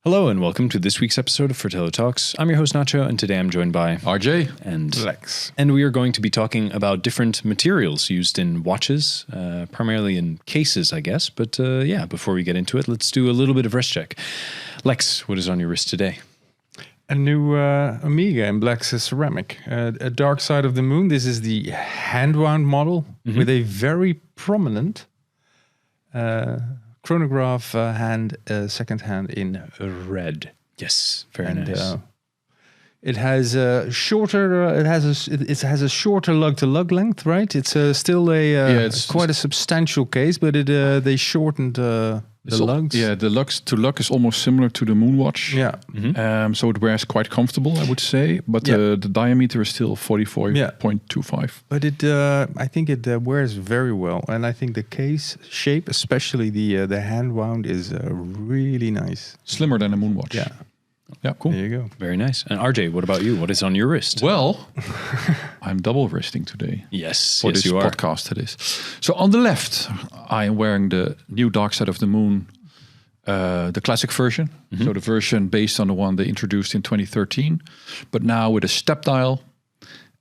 Hello and welcome to this week's episode of Fratello Talks. I'm your host Nacho, and today I'm joined by RJ and Lex. And we are going to be talking about different materials used in watches, primarily in cases, I guess. But before we get into it, let's do a little bit of wrist check. Lex, what is on your wrist today? A new Omega in black ceramic. A dark side of the moon. This is the hand-wound model with a very prominent chronograph second hand in red. Yes, very nice. It has a shorter. It has a shorter lug-to-lug length, right? It's still it's quite a substantial case, but they shortened the lugs. Yeah, the lugs to lug is almost similar to the Moonwatch. Yeah. So it wears quite comfortable, I would say. But the diameter is still 44.25. But I think it wears very well, and I think the case shape, especially the hand wound, is really nice. Slimmer than a Moonwatch. Yeah, cool. There you go. Very nice. And RJ, what about you? What is on your wrist? Well, I'm double wristing today. Yes, for yes, this you are. podcast it is. So on the left, I am wearing the new Dark Side of the Moon, the classic version. So the version based on the one they introduced in 2013, but now with a step dial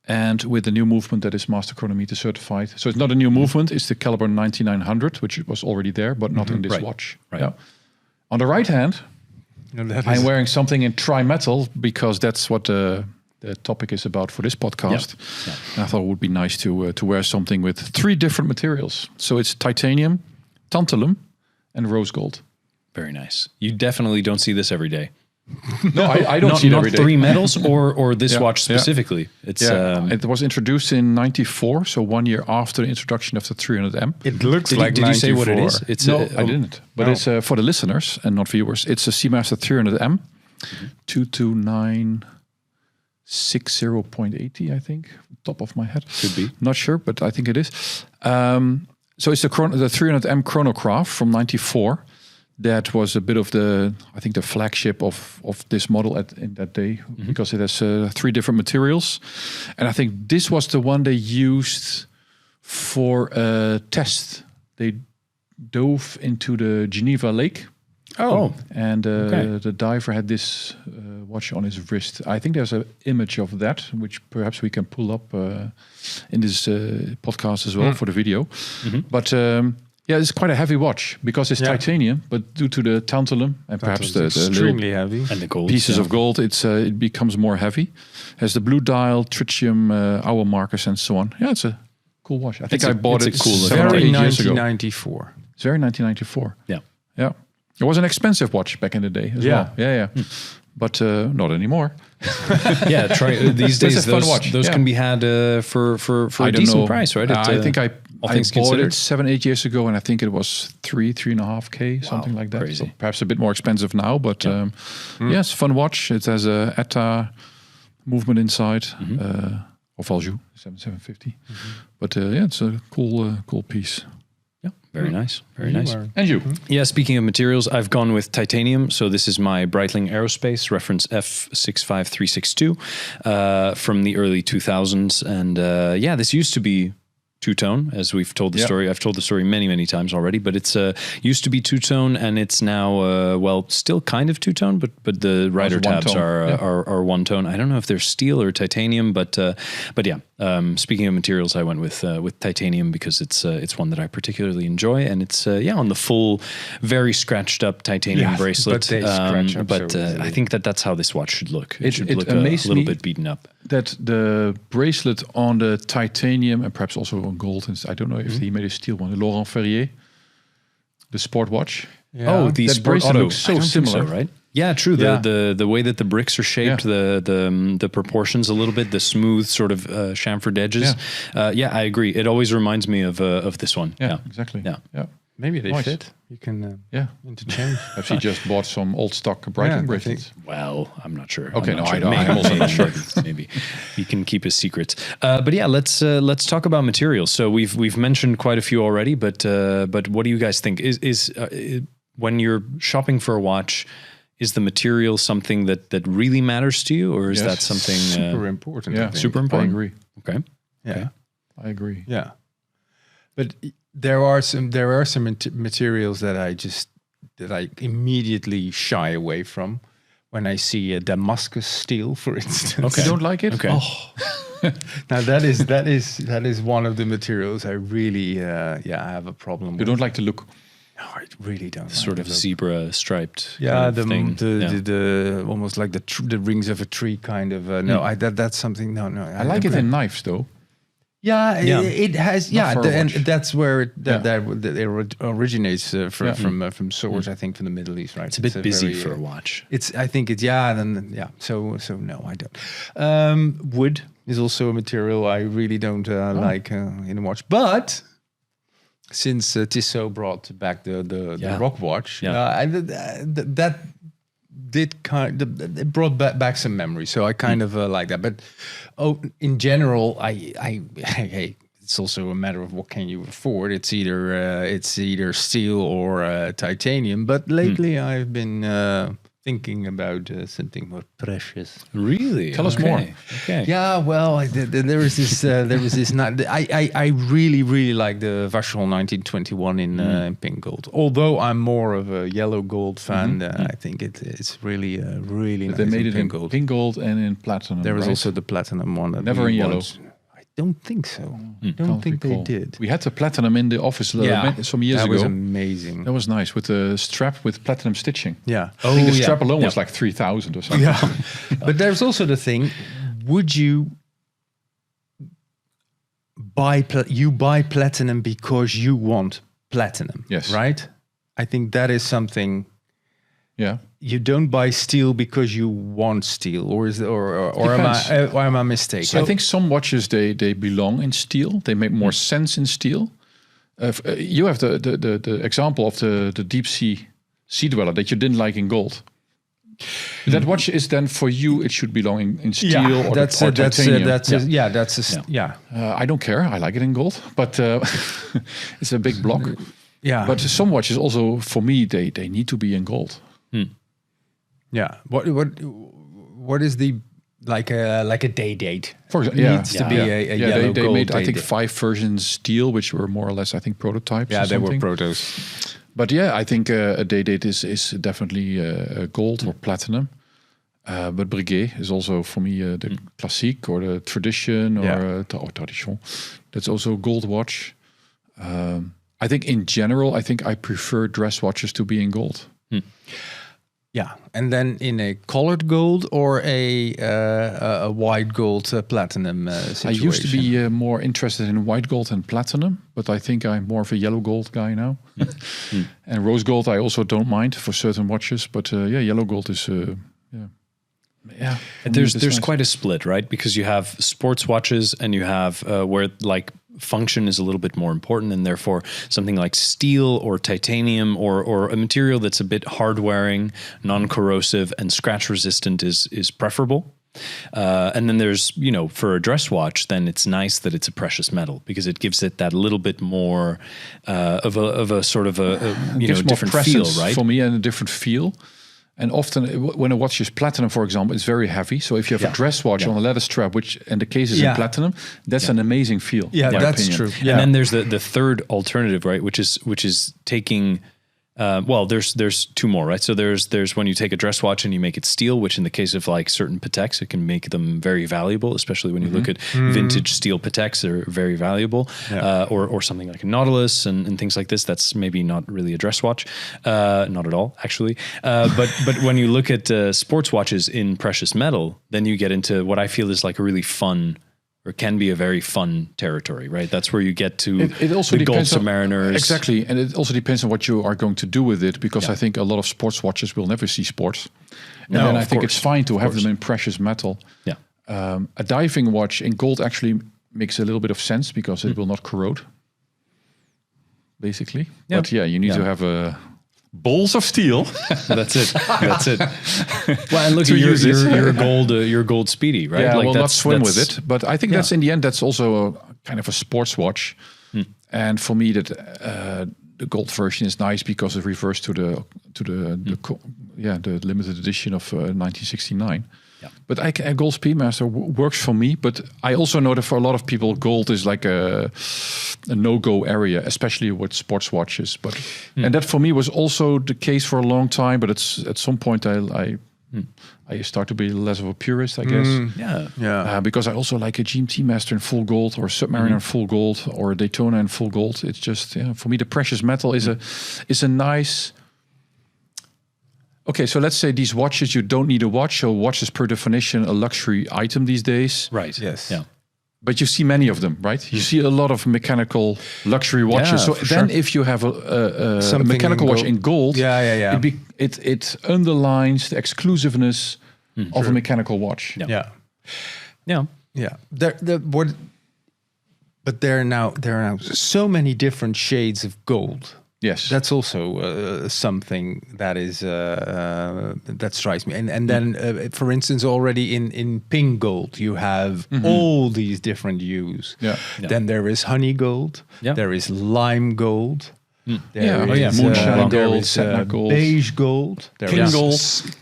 and with the new movement that is Master Chronometer certified. So it's not a new movement, it's the caliber 9900, which was already there, but not in this watch. Right. Yeah. On the right hand, I'm wearing something in Trimetal because that's what the topic is about for this podcast. Yeah. And I thought it would be nice to wear something with 3 different materials. So it's titanium, tantalum, and rose gold. Very nice. You definitely don't see this every day. No, I don't see it every day. Not 3 metals or this watch specifically. It's it was introduced in 94, so 1 year after the introduction of the 300M. It looks did like did you say what it is? It's I didn't. But it's for the listeners and not viewers. It's a Seamaster 300M, 22960.80, I think, top of my head. Could be. Not sure, but I think it is. So it's the 300M chronograph from 94. That was a bit of the flagship of this model in that day, because it has 3 different materials. And I think this was the one they used for a test. They dove into the Geneva Lake. And the diver had this watch on his wrist. I think there's an image of that, which perhaps we can pull up in this podcast as well for the video. But it's quite a heavy watch because it's titanium, but due to the tantalum and perhaps the extremely heavy and the gold pieces of gold, it becomes more heavy. Has the blue dial, tritium, hour markers, and so on. Yeah, it's a cool watch. I think I bought it cool 7 or 8 years ago. 1994. It's very 1994. Yeah. It was an expensive watch back in the day as well. Yeah. But not anymore. These days those can be had for a decent price, right? I think I bought considered. it 7-8 years ago, and I think it was 3.5K, something like that. Crazy. So perhaps a bit more expensive now, but it's a fun watch. It has a ETA movement inside, or Valjoux 7750. But it's a cool piece. Very nice. Very nice. And you? Yeah, speaking of materials, I've gone with titanium. So this is my Breitling Aerospace reference F65362 from the early 2000s. And this used to be two-tone, as we've told the story. I've told the story many, many times already, but it's used to be two-tone, and it's now, still kind of two-tone, but the rider tabs are one-tone. I don't know if they're steel or titanium, but speaking of materials, I went with titanium because it's one that I particularly enjoy, and it's on the full, very scratched up titanium bracelet. But they scratch up I think that's how this watch should look. It should look a little bit beaten up. That the bracelet on the titanium and perhaps also on gold, and I don't know if he made a steel one, the Laurent Ferrier, the sport watch. Yeah. Oh, the that sport bracelet auto looks so similar, right? Yeah, true. The way that the bricks are shaped, the proportions a little bit, the smooth sort of chamfered edges. I agree. It always reminds me of this one. Yeah, exactly. Yeah. Maybe they fit. You can interchange. Perhaps he just bought some old stock Breitling bracelets. Well, I'm not sure. Okay, I'm also not sure. Maybe he can keep his secrets. Let's talk about materials. So we've mentioned quite a few already, but what do you guys think? Is when you're shopping for a watch, is the material something that really matters to you, or is that something super important? Yeah, super important. I agree. Okay. Yeah, I agree. Yeah, but there are some materials that I just immediately shy away from. When I see a Damascus steel, for instance. Okay. You don't like it? Okay. Oh. Now that is one of the materials I really I have a problem with. You don't like the look? No, I really don't. Sort of zebra striped. Yeah, thing. The almost like the rings of a tree kind of. That's something. No, I like it in knives though. Yeah, it has. And that's where it originates from swords. I think from the Middle East, right? It's a bit busy for a watch. I think it's So no, I don't. Wood is also a material I really don't like in a watch, but. Since Tissot brought back the rock watch, that did it brought back some memories. So I kind of like that. But in general, hey, it's also a matter of what can you afford. It's either steel or titanium. But lately, I've been thinking about something more precious. Really? Tell us more. Okay. Yeah, well, there was this. I really like the Vacheron 1921 in pink gold. Although I'm more of a yellow gold fan, I think it's really nice. They made it in gold. pink gold and in platinum. There was also the platinum one. Never in yellow. I don't think so. I don't think they did. We had the platinum in the office some years ago. That was amazing. That was nice with the strap with platinum stitching. Yeah. I think the strap alone was like 3,000 or something. Yeah. But there's also the thing, would you buy platinum because you want platinum? Yes. Right? I think that is something. Yeah. You don't buy steel because you want steel, or am I mistaken? So I think some watches they belong in steel. They make more sense in steel. You have the example of the deep sea dweller that you didn't like in gold. That watch is then for you. It should belong in steel or titanium. I don't care. I like it in gold, but it's a big block. Yeah. But some watches also for me they need to be in gold. Yeah. What is the like a day date? For example, it needs to be a yellow they gold made I think date. 5 versions steel, which were more or less I think prototypes. Yeah, or they were something. protos. But I think a day date is definitely gold or platinum. But Breguet is also for me the classique or the tradition or tradition. That's also a gold watch. I think in general, I prefer dress watches to be in gold. Yeah, and then in a colored gold or a white gold platinum situation. I used to be more interested in white gold and platinum, but I think I'm more of a yellow gold guy now. And rose gold I also don't mind for certain watches, but yellow gold is And there's quite a split, right? Because you have sports watches and you have where like function is a little bit more important, and therefore something like steel or titanium or a material that's a bit hard wearing, non-corrosive and scratch resistant is preferable. And then there's, for a dress watch, then it's nice that it's a precious metal because it gives it that little bit more of a sort of a different feel, right? For me, and a different feel. And often when a watch is platinum, for example, it's very heavy. So if you have a dress watch on a leather strap, and the case is in platinum, that's an amazing feel. Yeah, that's true. Yeah. And then there's the third alternative, right? Which is taking there's two more, right? So there's when you take a dress watch and you make it steel, which in the case of like certain Pateks, it can make them very valuable, especially when you look at vintage steel Pateks, they're very valuable. Or something like a Nautilus and things like this. That's maybe not really a dress watch, not at all actually. But when you look at sports watches in precious metal, then you get into what I feel is like a really fun, or can be a very fun territory, right? That's where you get to it also the Gold depends Submariners. Exactly, and it also depends on what you are going to do with it, because I think a lot of sports watches will never see sports. And then I think it's fine to have them in precious metal. Yeah. A diving watch in gold actually makes a little bit of sense because it will not corrode, basically. Yeah. But you need to have a balls of steel. That's it. That's it. Well, and look, you're gold speedy, right? Yeah, like not swim with it, but I think that's in the end that's also a kind of a sports watch. And for me, that the gold version is nice because it refers to the limited edition of 1969. Yeah. But a gold Speedmaster works for me. But I also know that for a lot of people, gold is like a no-go area, especially with sports watches. But and that for me was also the case for a long time. But it's at some point I start to be less of a purist, I guess. Because I also like a GMT Master in full gold, or a Submariner in full gold, or a Daytona in full gold. It's just for me the precious metal is a nice. Okay, so let's say these watches you don't need a watch. So watch is per definition a luxury item these days. Right. Yes. Yeah. But you see many of them, right? You see a lot of mechanical luxury watches. So then if you have a mechanical watch in gold, it underlines the exclusiveness of a mechanical watch. But there are now so many different shades of gold. Yes, that's also something that is that strikes me. And then, for instance, already in pink gold, you have all these different hues. Then there is honey gold. There is lime gold. There is moonshine gold, gold, beige gold,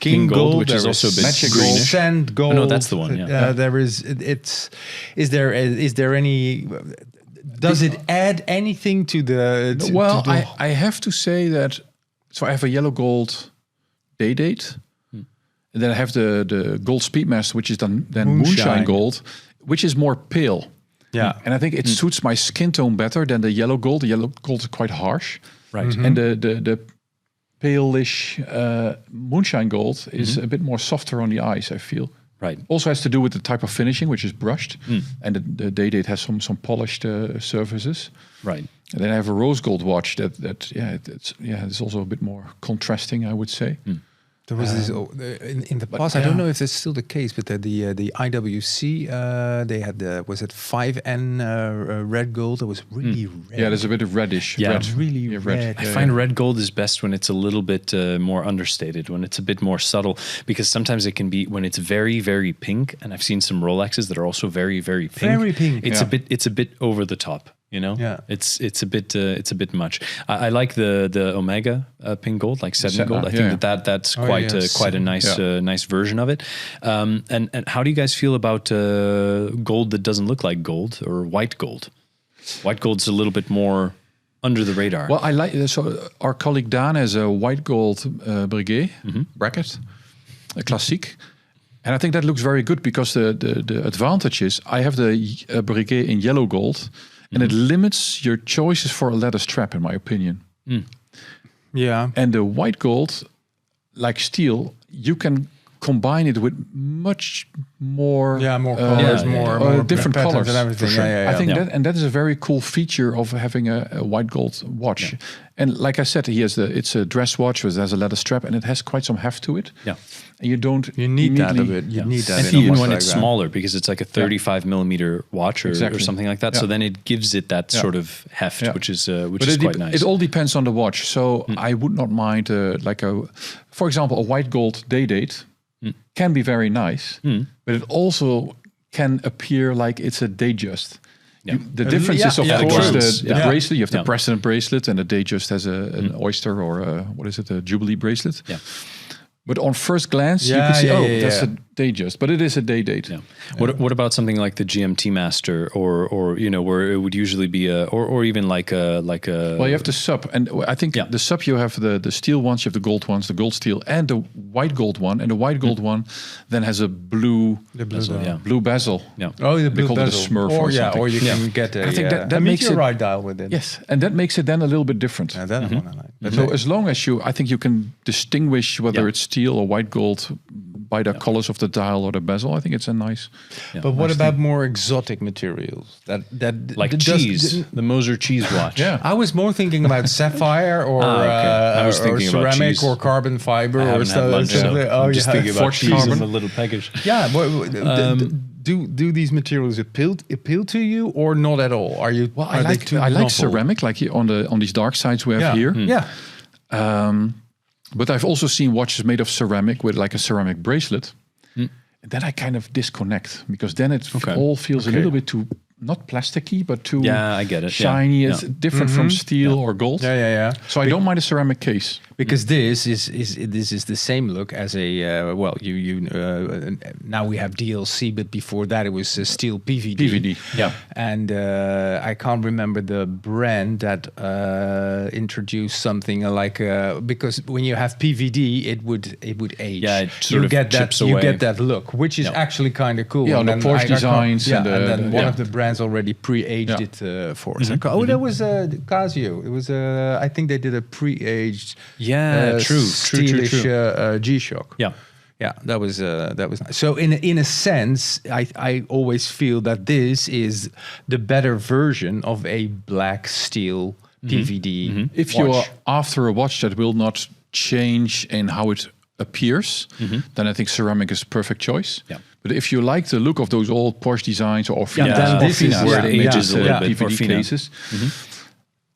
king gold, which is also a bit magic greenish. Sand gold. Oh, no, that's the one. There is. Is there any? Does it add anything to the? I have to say that. So I have a yellow gold day date, and then I have the gold Speedmaster, which is then moonshine gold, which is more pale. Yeah, and I think it suits my skin tone better than the yellow gold. The yellow gold is quite harsh, right? And the palish moonshine gold is a bit more softer on the eyes, I feel. Right. Also has to do with the type of finishing, which is brushed, and the day date has some polished surfaces. Right. And then I have a rose gold watch it's also a bit more contrasting, I would say. There was this in the past. I don't know if it's still the case, but the IWC they had was it 5N red gold that was really red. Yeah, there's a bit of reddish. Yeah, red. Really red. I find red gold is best when it's a little bit more understated, when it's a bit more subtle, because sometimes it can be when it's very, very pink. And I've seen some Rolexes that are also very, very pink. Very pink. It's a bit over the top. You know, it's a bit much. I like the Omega pink gold, like Sedna gold. I think that's quite a nice version of it. And how do you guys feel about gold that doesn't look like gold, or white gold? White gold's a little bit more under the radar. Well, I like so our colleague Dan has a white gold Breguet bracket, a classique. And I think that looks very good because the advantage is I have the Breguet in yellow gold. And it limits your choices for a leather strap, in my opinion. Yeah. And the white gold, like steel, you can combine it with much more... more colors, more different colors. And everything. For sure. I think that is a very cool feature of having a white gold watch. Yeah. And like I said, it's a dress watch, which has a leather strap, and it has quite some heft to it. Yeah. And you need that a bit. You need that. And even when it's smaller, because it's like a 35 millimeter watch or something like that. Yeah. So then it gives it that sort of heft, which is quite nice. It all depends on the watch. So I would not mind for example, a white gold day date can be very nice, but it also can appear like it's a Datejust. Yeah. The difference is, of course, the bracelet. You have the President bracelet, and the Datejust has an Oyster or a Jubilee bracelet. Yeah. But on first glance, you can see, that's a Datejust, but it is a day date. Yeah. What about something like the GMT Master, or where it would usually be or even like a. Well, you have the sub, and I think the sub, you have the steel ones, you have the gold ones, the gold steel, and the white gold one, and the white gold one then has a blue bezel. Yeah. Oh, the blue bezel. They call it a Smurf or you can get a. I think that makes it right dial with it. Yes, and that makes it then a little bit different. Yeah, that one I like. So as long as I think you can distinguish whether it's steel or white gold by the colors of the dial or the bezel. I think it's a nice. But what about more exotic materials? That like cheese, the Moser cheese watch. I was more thinking about sapphire or I was thinking or about ceramic cheese. or carbon fiber or something. I'm just thinking about cheese in a little package. Yeah. Do these materials appeal to you or not at all? Are you? Well, I like ceramic, like on these dark sides we have here. Yeah. But I've also seen watches made of ceramic with like a ceramic bracelet. And then I kind of disconnect because then it all feels a little bit too not plasticky, but too I get it. shiny. It's different from steel or gold. Yeah. So I don't mind a ceramic case. Because this is the same look as a now we have DLC, but before that it was steel PVD. PVD, yeah. And I can't remember the brand that introduced something like because when you have PVD, it would age. Yeah, it sort of chips away. You get that look, which is actually kind of cool. Yeah, and the Porsche designs. And then one of the brands already pre-aged it for us. That was Casio. It was I think they did a pre-aged. Yeah, true. Stylish G-Shock. Yeah, that was nice. So in a sense, I always feel that this is the better version of a black steel PVD. If you are after a watch that will not change in how it appears, then I think ceramic is a perfect choice. Yeah. But if you like the look of those old Porsche designs or then this is where it ages a little bit. PVD cases.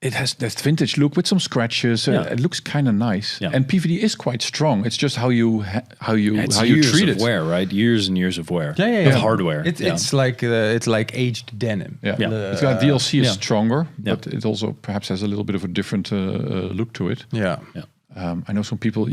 It has that vintage look with some scratches. It looks kind of nice, and PVD is quite strong. It's just how you treat it. Wear, right? Years and years of wear. Of hardware. It's like aged denim. It's got DLC is stronger, but it also perhaps has a little bit of a different look to it. I know some people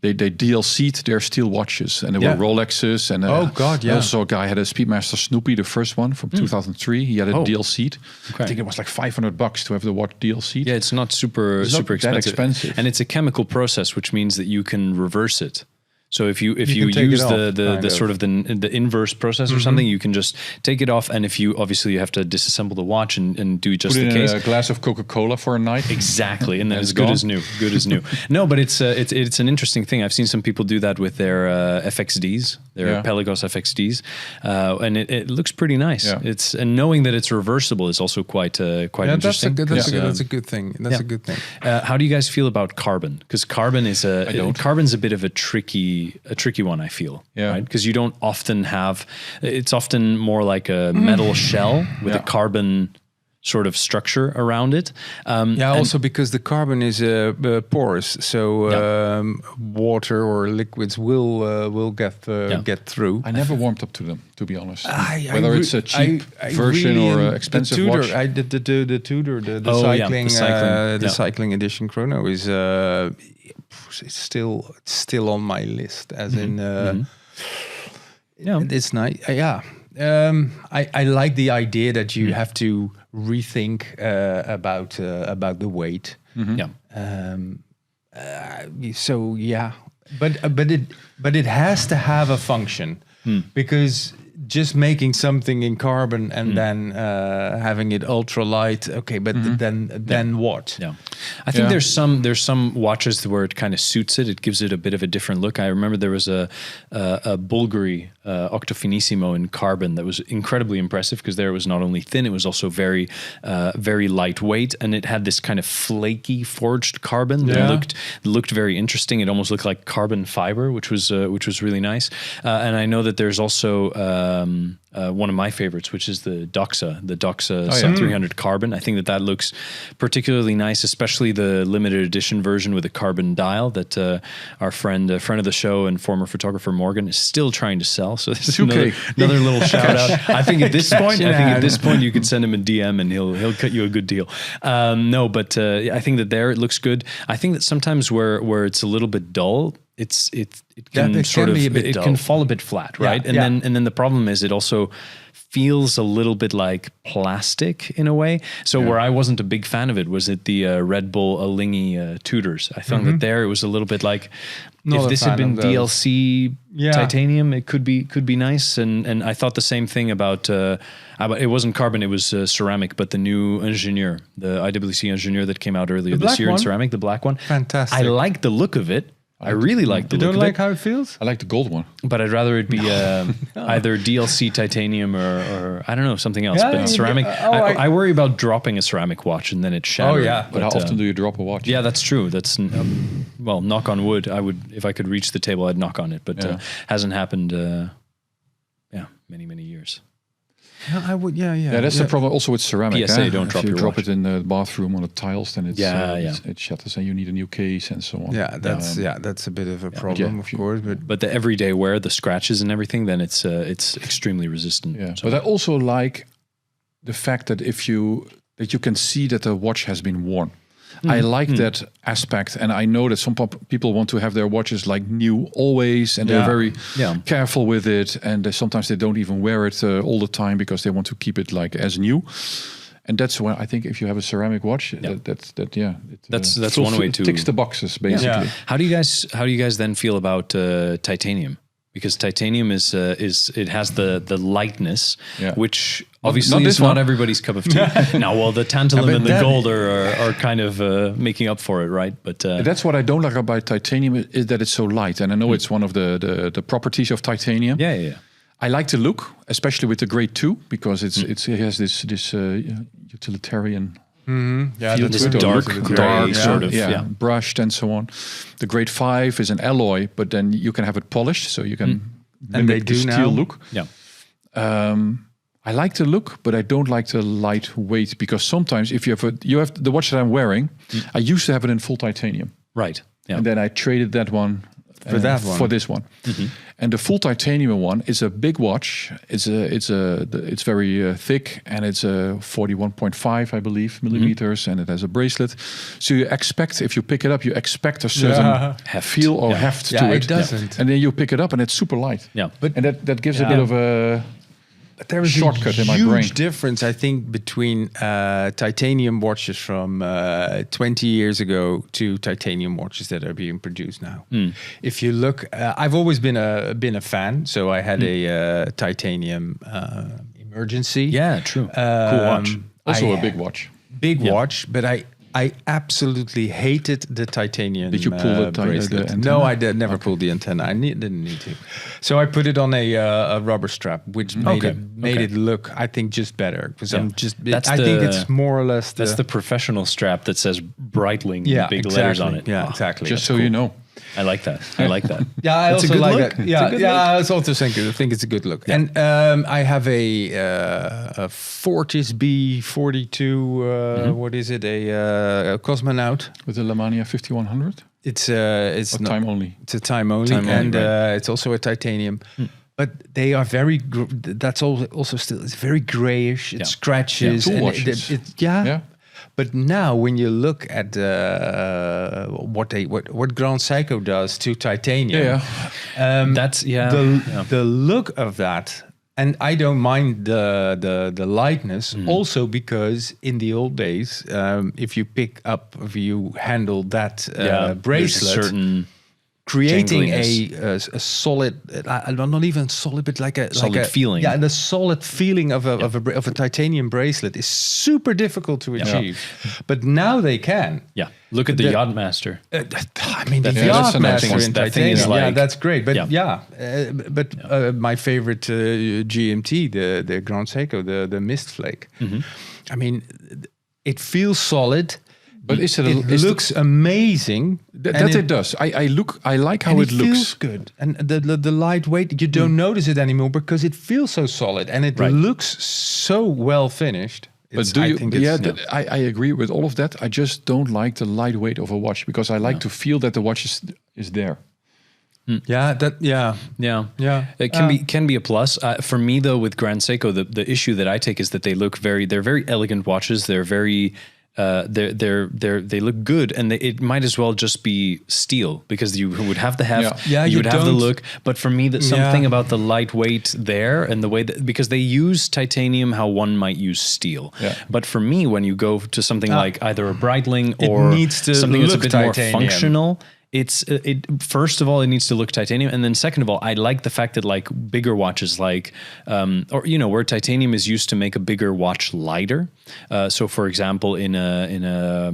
they DLC'd their steel watches, and they were Rolexes, and I also a guy had a Speedmaster Snoopy, the first one from 2003. He had it DLC'd. I think it was like $500 to have the watch DLC'd. Yeah, it's not super expensive, and it's a chemical process, which means that you can reverse it. So if you use the sort of the inverse process or something, you can just take it off, and if you have to disassemble the watch and do just put the case. A glass of Coca-Cola for a night. Exactly, and then it's good as new. Good as new. No, but it's an interesting thing. I've seen some people do that with their FXDs, their Pelagos FXDs, and it looks pretty nice. Yeah. And knowing that it's reversible is also quite interesting. That's a good thing. That's a good thing. How do you guys feel about carbon? Because carbon's a bit of a tricky one, I feel, right? Because you don't often have, it's often more like a metal shell with a carbon sort of structure around it. Also because the carbon is porous, so water or liquids will get through. I never warmed up to them, to be honest. Whether it's a cheap version or an expensive watch. I did the Tudor, the cycling edition chrono is it's still on my list, as in it's nice. I like the idea that you have to rethink about the weight. But it has to have a function, because just making something in carbon and then having it ultra light, but then what? I think there's some watches where it kind of suits it. It gives it a bit of a different look. I remember there was a Bulgari Octofinissimo in carbon that was incredibly impressive, because there it was not only thin, it was also very very lightweight, and it had this kind of flaky forged carbon that looked very interesting. It almost looked like carbon fiber, which was really nice. And I know that there's also one of my favorites, which is the Doxa Sub 300 carbon. I think that looks particularly nice, especially the limited edition version with a carbon dial that our friend of the show and former photographer Morgan is still trying to sell. So this is another little shout out. I think at this point you could send him a DM and he'll cut you a good deal. I think that there it looks good. I think that sometimes where it's a little bit dull, it can fall a bit flat, right? And then the problem is it also feels a little bit like plastic in a way. So where I wasn't a big fan of it was at the Red Bull Alinghi Tudors. I found that there it was a little bit like, if this had been DLC titanium, it could be nice. And I thought the same thing about it wasn't carbon, it was ceramic, but the new Ingenieur, the IWC Ingenieur that came out earlier this year in ceramic, the black one. Fantastic. I like the look of it. I really like the look of it. You don't like how it feels? I like the gold one. But I'd rather it be either DLC titanium or I don't know, something else. But ceramic, I worry about dropping a ceramic watch and then it shatters. But how often do you drop a watch? Yeah, that's true. That's, knock on wood. I would, if I could reach the table, I'd knock on it. But hasn't happened, many, many years. I would, that's the problem also with ceramic. PSA, don't drop your watch. If you drop it in the bathroom on the tiles, then it shatters and you need a new case and so on. That's a bit of a problem, of course. But the everyday wear, the scratches and everything, then it's extremely resistant. Yeah. So. But I also like the fact that you can see that the watch has been worn. I like that aspect, and I know that some people want to have their watches like new always, and they're very careful with it, and sometimes they don't even wear it all the time because they want to keep it like as new. And that's why I think if you have a ceramic watch, that's one way to ticks the boxes basically. How do you guys then feel about titanium? Because titanium is it has the lightness, which obviously is not everybody's cup of tea. No, well, the tantalum and the gold are kind of making up for it, right? But that's what I don't like about titanium is that it's so light, and I know it's one of the properties of titanium. Yeah. I like the look, especially with the grade 2, because it has this utilitarian. This dark sort of brushed and so on. The grade 5 is an alloy, but then you can have it polished, so you can and they do steel now look. I like the look, but I don't like the lightweight, because sometimes if you have the watch that I'm wearing, I used to have it in full titanium, right? Yeah, and then I traded that one for this one. And the full titanium one is a big watch. It's very thick, and it's a 41.5, I believe, millimeters, and it has a bracelet. So you expect, if you pick it up, you expect a certain feel or heft to it. It doesn't. And then you pick it up, and it's super light. Yeah, and that gives a bit of a there is shortcut a in my brain. huge difference, I think, between titanium watches from 20 years ago to titanium watches that are being produced now. If you look, I've always been a fan, so I had a titanium emergency. Yeah, true. Cool watch. Also a big watch. Watch, but I absolutely hated the titanium. Did you pull the bracelet? No, I never pulled the antenna. I didn't need to. So I put it on a rubber strap, which made it look, I think, just better. Because I think it's more or less the professional strap that says Breitling in big letters on it. Yeah, exactly. Just so you know. I like that. Yeah, I also like that. I also think it's a good look. Yeah. And I have a Fortis B42. What is it? A Cosmonaut with a Lamania 5100. It's not, time only. It's a time only, and it's also a titanium. But they are very. That's also still. It's very grayish. It scratches. Tool watches. But now, when you look at what Grand Seiko does to titanium, the look of that, and I don't mind the lightness. Also, because in the old days, if you handle that bracelet, creating a solid, not even solid, but like a feeling. Yeah, the solid feeling of a titanium bracelet is super difficult to achieve. But now they can. Yeah, look at the Yachtmaster. I mean, the Yachtmaster in titanium. That's great. But my favorite GMT, the Grand Seiko, the Mist Flake. I mean, it feels solid. But it looks amazing. It does. I like how it looks. Feels good, and the lightweight. You don't notice it anymore because it feels so solid, and it looks so well finished. But I agree with all of that. I just don't like the lightweight of a watch, because I like to feel that the watch is there. It can be a plus for me, though. With Grand Seiko, the issue that I take is that they're very elegant watches. They're very they look good, and it might as well just be steel, because you would have the heft, you would have the look. But for me, that something about the lightweight there, and the way that, because they use titanium how one might use steel. But for me, when you go to something like either a Breitling or something that's a bit more functional, first of all, it needs to look titanium, and then second of all, I like the fact that like bigger watches, like where titanium is used to make a bigger watch lighter. So, for example, in the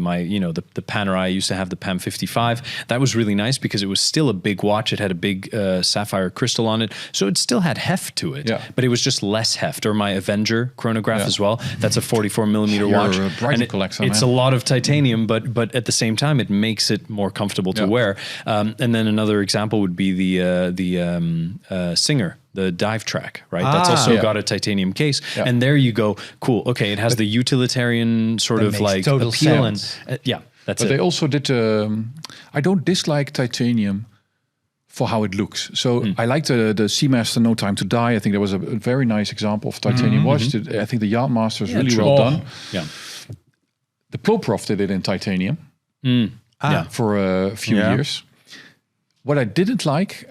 Panerai, I used to have the PAM 55. That was really nice because it was still a big watch. It had a big sapphire crystal on it, so it still had heft to it. But it was just less heft. Or my Avenger chronograph as well. That's a 44 millimeter watch. And it's a lot of titanium, but at the same time, it makes it more comfortable to wear. And then another example would be the Singer, the dive track, right? That's also got a titanium case. And there you go, cool. Okay, it has the utilitarian sort of like appeal. Sense. And that's but it. they also did, I don't dislike titanium for how it looks. So I like the Seamaster No Time to Die. I think that was a very nice example of titanium watch. I think the Yachtmaster is really well done. Yeah. The Ploprof did it in titanium for a few years. What I didn't like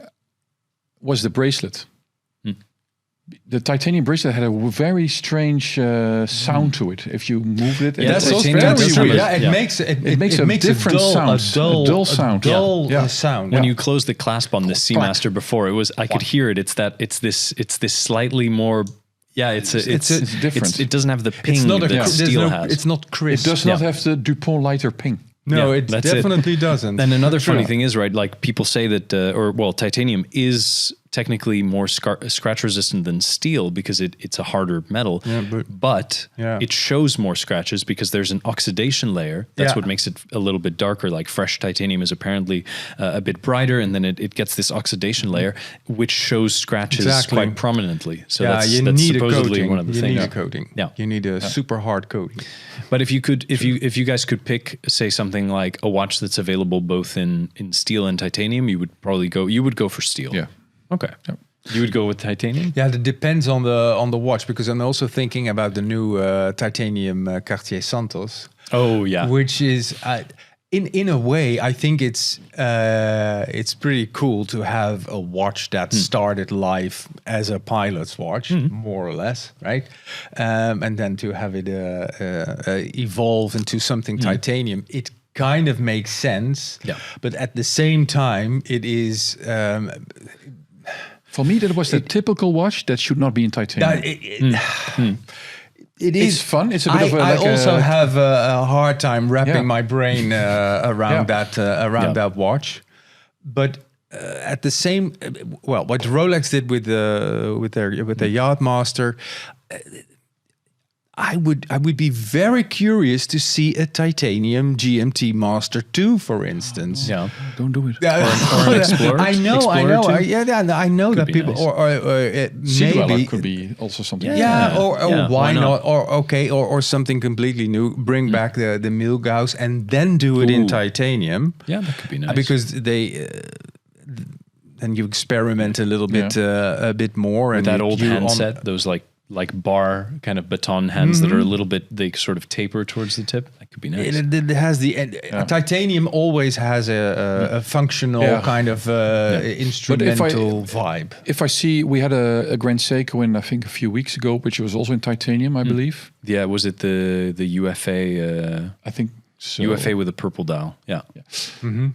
was the bracelet. The titanium bracelet had a very strange sound to it. If you move it, that's also very weird. weird. It makes a different sound, a dull sound. sound. When you close the clasp on the Seamaster before, I could hear it. It's this slightly more. Yeah, it's different. It doesn't have the ping that steel has. It's not crisp. It does not have the Dupont lighter ping. No, it definitely doesn't. And another funny thing is, right, like people say that, titanium is technically more scratch resistant than steel because it's a harder metal, but it shows more scratches because there's an oxidation layer. That's what makes it a little bit darker. Like fresh titanium is apparently a bit brighter, and then it gets this oxidation layer, which shows scratches quite prominently. So that's supposedly one of the things. You need a coating. Yeah. You need a super hard coating. But if you guys could pick, say, something like a watch that's available both in steel and titanium, you would go for steel. Yeah. Okay. Yep. You would go with titanium? Yeah, it depends on the watch, because I'm also thinking about the new titanium Cartier Santos. Oh yeah, which is in a way, I think it's pretty cool to have a watch that started life as a pilot's watch, more or less, right? And then to have it evolve into something titanium, it kind of makes sense. Yeah. But at the same time, it is. For me, that was the typical watch that should not be in titanium. It's fun. It's a bit of a. I also have a hard time wrapping my brain around that watch, but at the same, what Rolex did with their Yachtmaster. I would be very curious to see a titanium GMT Master 2, for instance. Yeah, don't do it. Or an Explorer. I know. I know could that people nice. or maybe could be also something. Why not? Or something completely new. Bring back the Milgauss and then do it in titanium. Yeah, that could be nice because they. Then you experiment a little bit, a bit more, with and that old handset. Those like bar kind of baton hands that are a little bit, they sort of taper towards the tip. That could be nice. It has titanium always has a functional kind of instrumental vibe. If I see, we had a Grand Seiko in, I think a few weeks ago, which was also in titanium, I believe. Yeah, was it the UFA? I think so. UFA with a purple dial. Yeah.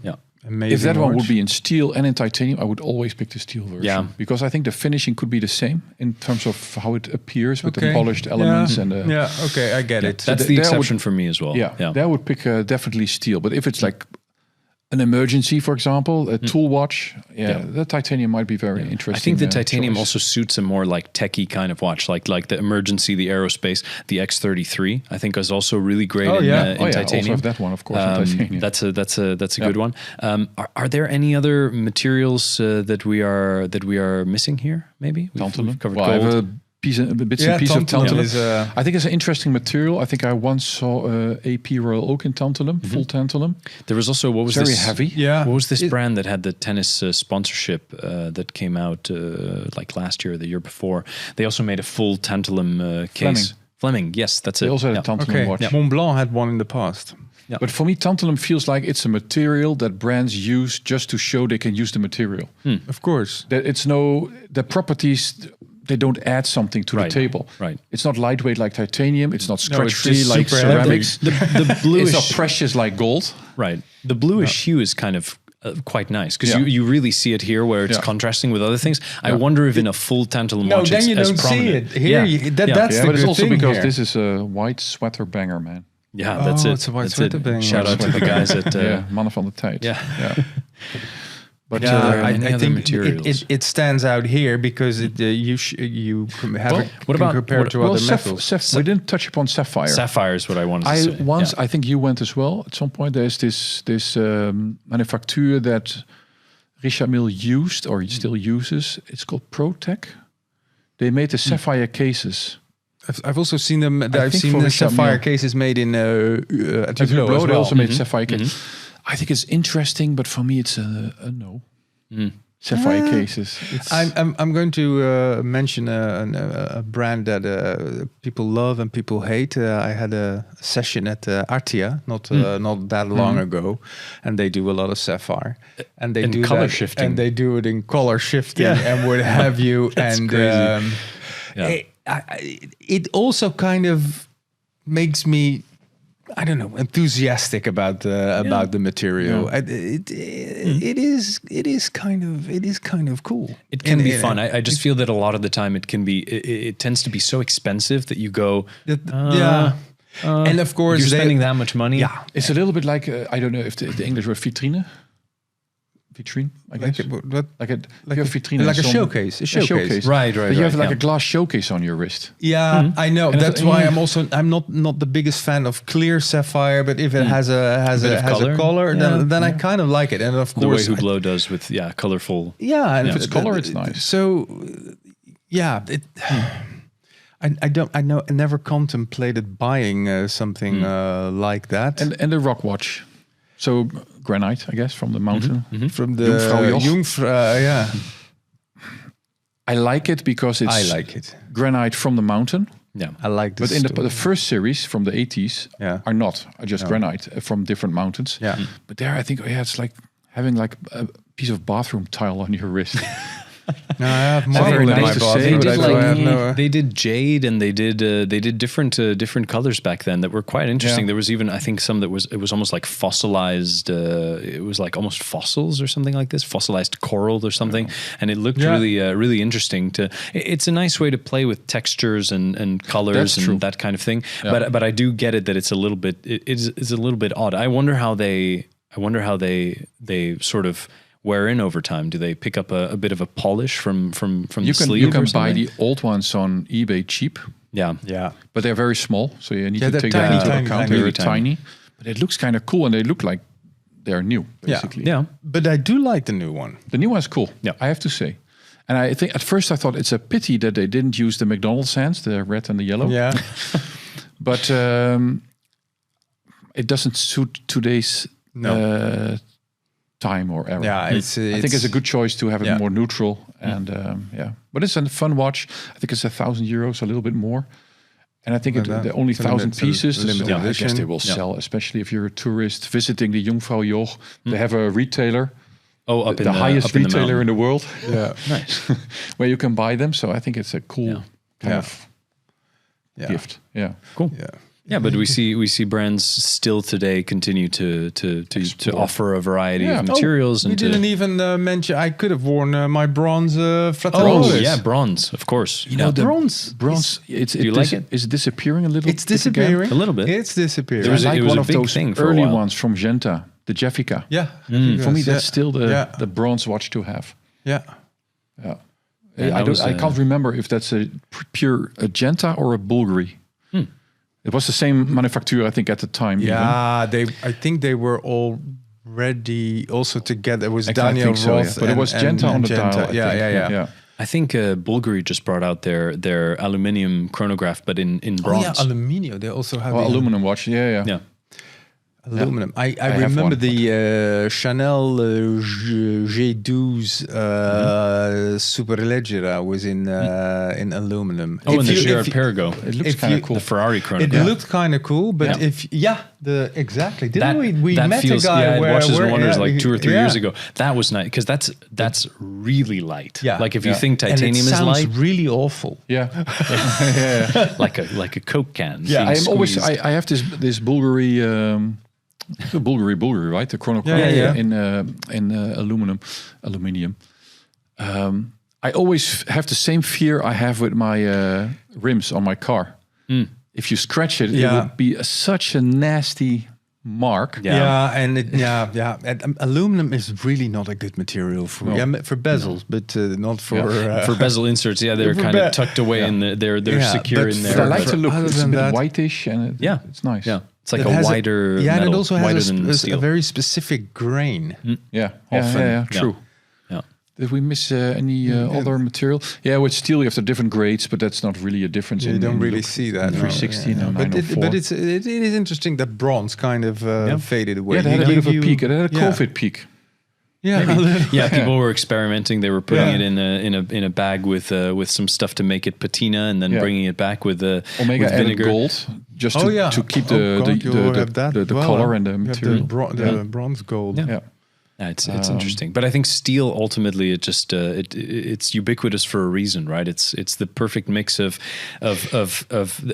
Yeah. Amazing if that watch. one would be in steel and in titanium, I would always pick the steel version. Yeah. Because I think the finishing could be the same in terms of how it appears with the polished elements and I get it. That's the exception for me as well. Yeah. That would pick definitely steel. But if it's like an emergency, for example, a tool watch, the titanium might be very interesting. I think the titanium also suits a more like techie kind of watch, like the emergency, the aerospace, the X33. I think is also really great in titanium. Also have that one, of course, in titanium. That's a good one. Are there any other materials that we are missing here? Maybe we've covered gold. I have bits and pieces of tantalum. I think it's an interesting material. I think I once saw AP Royal Oak in tantalum, full tantalum. There was also very heavy. Yeah, what was this brand that had the tennis sponsorship that came out like last year or the year before? They also made a full tantalum case. Fleming, yes, that's it. They also had a tantalum watch. Mont Blanc had one in the past. Yeah. But for me, tantalum feels like it's a material that brands use just to show they can use the material. Of course, that the properties. They don't add something to the table. Right. It's not lightweight like titanium. It's not scratch-free like ceramics. The bluish, it's not precious like gold. Right. The bluish hue is kind of quite nice because you really see it here where it's contrasting with other things. I wonder if in a full tantalum watch then you it's don't prominent. see it here. That's the but it's good also thing because here. this is a white sweater banger, man. Yeah, that's it. It's a white sweater banger. Shout out to the guys at Mannen van de Tijd. Yeah. But I think materials. It stands out here because you have compared to other metals. We didn't touch upon sapphire. Sapphire is what I wanted to say. I think you went as well. At some point, there's this manufacturer that Richard Mille used or he still uses. It's called ProTech. They made the sapphire cases. I've also seen them. I've seen the sapphire cases made in at Hublot as well. They also made sapphire cases. I think it's interesting, but for me, it's a no. sapphire cases. I'm going to mention a brand that people love and people hate. I had a session at Artia not that long ago, and they do a lot of sapphire, and they do color that, shifting, and they do it in color shifting and what have you. And it also kind of makes me, I don't know, enthusiastic about the material. It is kind of cool. It can be fun. I just feel that a lot of the time it tends to be so expensive that you go, and of course you're spending that much money. Yeah, it's a little bit like I don't know if the English word vitrine, I guess. Like a vitrine, like a showcase. A showcase. Right. But you have like a glass showcase on your wrist. Yeah, I know. And that's why I'm not the biggest fan of clear sapphire, but if it has a color, then I kind of like it. And of course, the way Hublot does with colorful. Yeah, and if it's color, it's nice. So I never contemplated buying something like that. And the rock watch. So granite, I guess, from the mountain. From the Jungfrau, I like it because it's granite from the mountain. Yeah, I like this. But in the first series from the 80s are just granite from different mountains. Yeah. But there I think it's like having like a piece of bathroom tile on your wrist. No, I have marble in my bathroom. They did jade, and they did different colors back then that were quite interesting. There was even, I think, some it was almost like fossilized. It was like almost fossils or something like this, fossilized coral or something, and it looked really interesting. It's a nice way to play with textures and colors and that kind of thing. Yeah. But I do get it that it's a little bit it's a little bit odd. I wonder how they sort of wear in over time. Do they pick up a bit of a polish from the sleeve? You can buy the old ones on eBay cheap. Yeah. But they're very small, so you need to take that into account. They're tiny, but it looks kind of cool, and they look like they're new, basically. Yeah. But I do like the new one. The new one's cool. Yeah, I have to say. And I think at first I thought it's a pity that they didn't use the McDonald's hands, the red and the yellow. Yeah. But it doesn't suit today's time or era. Yeah, I think it's a good choice to have it more neutral and but it's a fun watch. I think it's €1,000, a little bit more, and I think the only 1,000 pieces. I guess they will sell, especially if you're a tourist visiting the Jungfrau Joch. They have a retailer. Up in the highest retailer in the world. Yeah, nice. Where you can buy them. So I think it's a cool kind of gift. Yeah, cool. Yeah, but we see brands still today continue to offer a variety of materials. We didn't even mention. I could have worn my bronze Fratello. Bronze, of course. You know, the bronze. Do you like it? Is it disappearing a little? It's disappearing a little bit. It's disappearing. It was one of those early ones from Genta, the Jeffica. Yeah, for me that's still the bronze watch to have. Yeah. I can't remember if that's a pure Genta or a Bulgari. It was the same manufacturer, I think, at the time. Yeah, I think they were already also together. It was Daniel Roth, but it was Genta on the dial. Yeah. I think Bulgari just brought out their aluminium chronograph, but in bronze. Oh, yeah, aluminium. They also have aluminum watch. Yeah. Aluminum. I remember the Chanel G12 Superleggera was in aluminum. Oh, and the Girard-Perregaux. It looks kind of cool. The Ferrari chronograph. It looked kind of cool, but exactly. Didn't we that met feels, a guy where Watches and Wonders like 2 or 3 years ago. That was nice because that's really light. Yeah. Like if you think titanium is light, really awful. Yeah. like a Coke can. Yeah, I have this Bulgari. The Bulgari, right? The chronograph in aluminium. I always have the same fear I have with my rims on my car. If you scratch it, it would be such a nasty mark. And aluminum is really not a good material for bezels, but not for for bezel inserts. Yeah, they're kind of tucked away in they're secure in there. I like to look. It's a bit whitish and it's nice. Yeah. It's like a wider metal, and it also has a very specific grain. Often. True. Yeah. Did we miss any other material? Yeah, with steel you have the different grades, but that's not really a difference. You don't really see that. 316 and 904. But it is interesting that bronze kind of faded away. Yeah, it had a bit of a peak. It had a COVID peak. Yeah, People were experimenting. They were putting it in a bag with some stuff to make it patina, and then bringing it back with Omega with added vinegar. gold just to keep the color and the material. The bronze gold. Yeah, it's interesting. But I think steel ultimately it's ubiquitous for a reason, right? It's the perfect mix of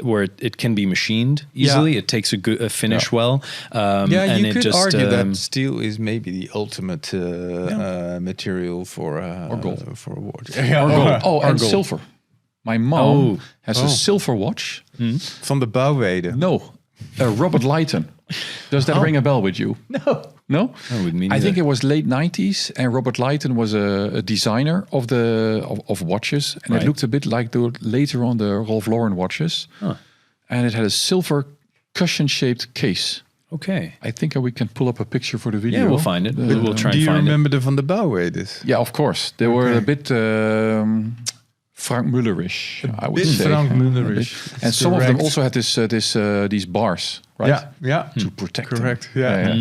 where it can be machined easily. It takes a finish well. And you could just, argue that steel is maybe the ultimate material for gold for a watch. Or gold. And silver. My mom has a silver watch from the Bouwwede. No, Robert Leighton. Does that ring a bell with you? No? With me I think it was late 90s, and Robert Leighton was a designer of watches, and it looked a bit like later on the Ralph Lauren watches. And it had a silver cushion-shaped case. Okay. I think we can pull up a picture for the video. Yeah, we'll find it. We'll try and find it. Do you remember the Van der Bouwwedes? Yeah, of course. They were a bit Frank Mullerish, I would say. Frank Mullerish. And some of them also had these bars, right? Yeah. To protect them. Correct. Yeah.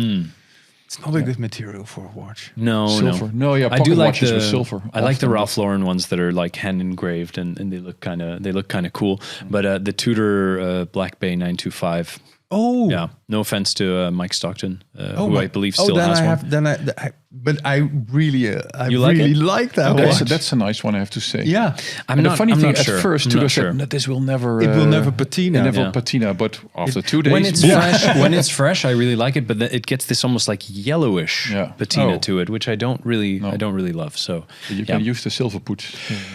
It's not a good material for a watch. Silver. No, I do like watches with silver. I like the Ralph Lauren ones that are like hand engraved and they look kind of cool. But the Tudor Black Bay 925. Oh, yeah. No offense to Mike Stockton, who I believe still has one. But I really like that watch. watch. That's a nice one, I have to say. Yeah, the funny thing, sure. at first, Tudor said that this will never. It will never patina. Patina, but after 2 days, when it's fresh, I really like it. But it gets this almost like yellowish patina to it, which I don't really love. So you can use the silver putz.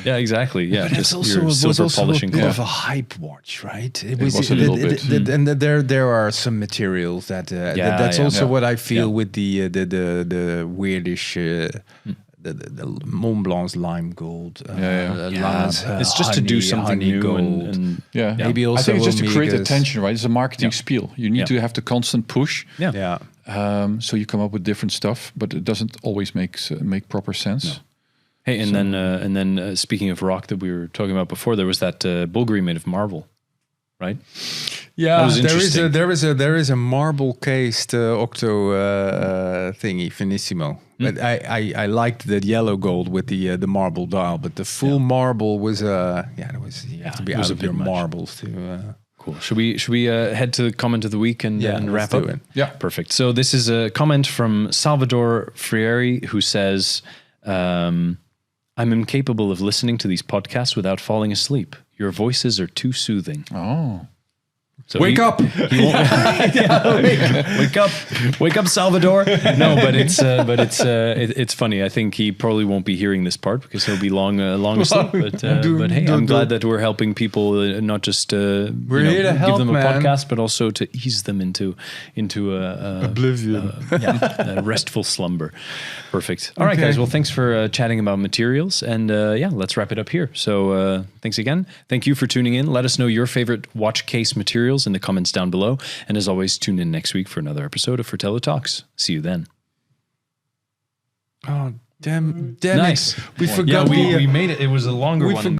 Yeah, exactly. Yeah, but just also, your silver polishing. It was a hype watch, right? It was a little bit. And there are some materials that's also what I feel with the weirdish. The Mont Blanc's lime gold. It's just to do something new gold. and maybe also. I think it's just to create attention, right? It's a marketing spiel. You need to have the constant push. So you come up with different stuff, but it doesn't always make proper sense. No. Hey, and then speaking of rock that we were talking about before, there was that Bulgari made of marble, right? Yeah, there is a marble cased Octo thingy Finissimo. But I liked the yellow gold with the marble dial, but the full marble was you have to be out of your marbles to. Cool. Should we head to the comment of the week and wrap up? Yeah, perfect. So this is a comment from Salvador Frieri who says, "I'm incapable of listening to these podcasts without falling asleep. Your voices are too soothing." Oh. So wake up! Wake up, Salvador! No, but it's funny. I think he probably won't be hearing this part because he'll be long asleep. But hey, I'm glad that we're helping people, not just we're here to help, give them a man. podcast, but also to ease them into oblivion, a restful slumber. Perfect. All right, guys. Well, thanks for chatting about materials, and let's wrap it up here. So thanks again. Thank you for tuning in. Let us know your favorite watch case materials in the comments down below. And as always, tune in next week for another episode of Fratello Talks. See you then. Oh, damn nice. it. We forgot. We made it. It was a longer one.